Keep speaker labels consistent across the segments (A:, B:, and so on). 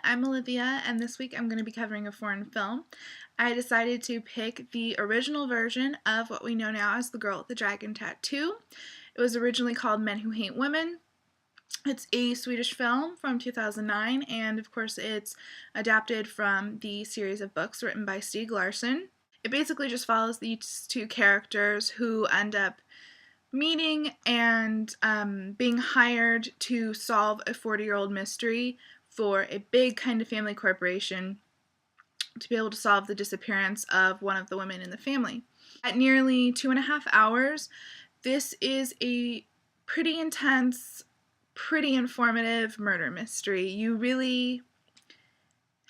A: I'm Olivia, and this week I'm going to be covering a foreign film. I decided to pick the original version of what we know now as The Girl with the Dragon Tattoo. It was originally called Men Who Hate Women. It's a Swedish film from 2009, and of course it's adapted from the series of books written by Stieg Larsson. It basically just follows these two characters who end up meeting and being hired to solve a 40-year-old mystery for a big kind of family corporation to be able to solve the disappearance of one of the women in the family. At nearly 2.5 hours, this is a pretty intense, pretty informative murder mystery. You really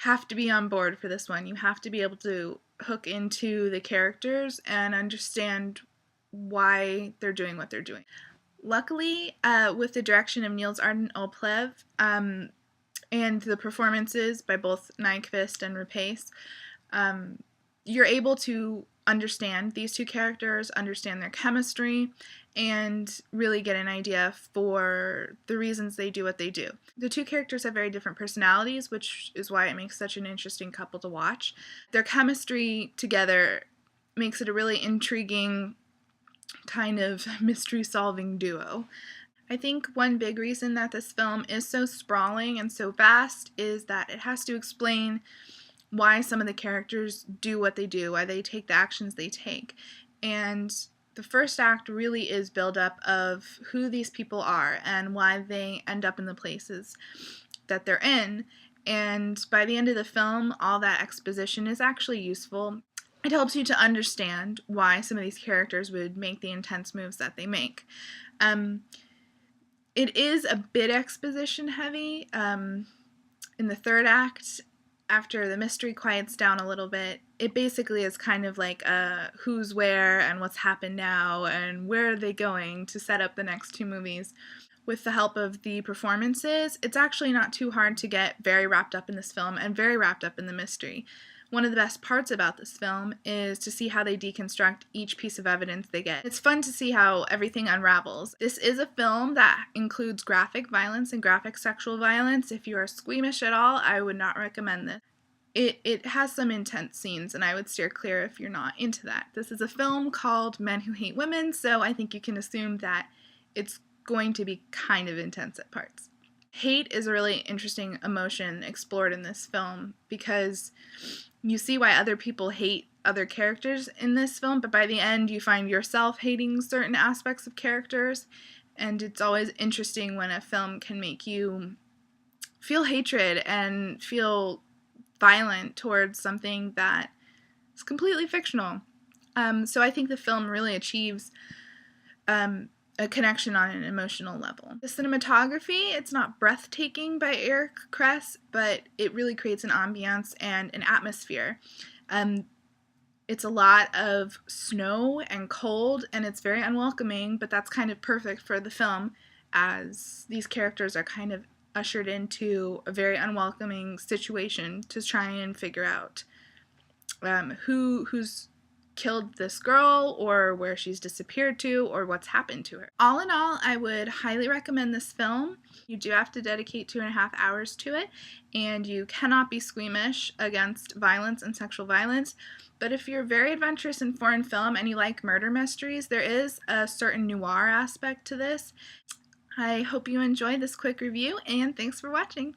A: have to be on board for this one. You have to be able to hook into the characters and understand why they're doing what they're doing. Luckily, with the direction of Niels Arden Oplev and the performances by both Nyqvist and Rapace, you're able to understand these two characters, understand their chemistry, and really get an idea for the reasons they do what they do. The two characters have very different personalities, which is why it makes such an interesting couple to watch. Their chemistry together makes it a really intriguing kind of mystery-solving duo. I think one big reason that this film is so sprawling and so vast is that it has to explain why some of the characters do what they do, why they take the actions they take. And the first act really is build-up of who these people are and why they end up in the places that they're in. And by the end of the film, all that exposition is actually useful. It helps you to understand why some of these characters would make the intense moves that they make. It is a bit exposition heavy. In the third act, after the mystery quiets down a little bit, it basically is kind of like who's where and what's happened now and where are they going to set up the next two movies. With the help of the performances, it's actually not too hard to get very wrapped up in this film and very wrapped up in the mystery. One of the best parts about this film is to see how they deconstruct each piece of evidence they get. It's fun to see how everything unravels. This is a film that includes graphic violence and graphic sexual violence. If you are squeamish at all, I would not recommend this. It has some intense scenes, and I would steer clear if you're not into that. This is a film called Men Who Hate Women, so I think you can assume that it's going to be kind of intense at parts. Hate is a really interesting emotion explored in this film because you see why other people hate other characters in this film, but by the end you find yourself hating certain aspects of characters, and it's always interesting when a film can make you feel hatred and feel violent towards something that is completely fictional. So I think the film really achieves a connection on an emotional level. The cinematography, it's not breathtaking by Eric Kress, but it really creates an ambiance and an atmosphere. It's a lot of snow and cold, and it's very unwelcoming, but that's kind of perfect for the film, as these characters are kind of ushered into a very unwelcoming situation to try and figure out who's killed this girl, or where she's disappeared to, or what's happened to her. All in all, I would highly recommend this film. You do have to dedicate 2.5 hours to it, and you cannot be squeamish against violence and sexual violence. But if you're very adventurous in foreign film and you like murder mysteries, there is a certain noir aspect to this. I hope you enjoyed this quick review, and thanks for watching.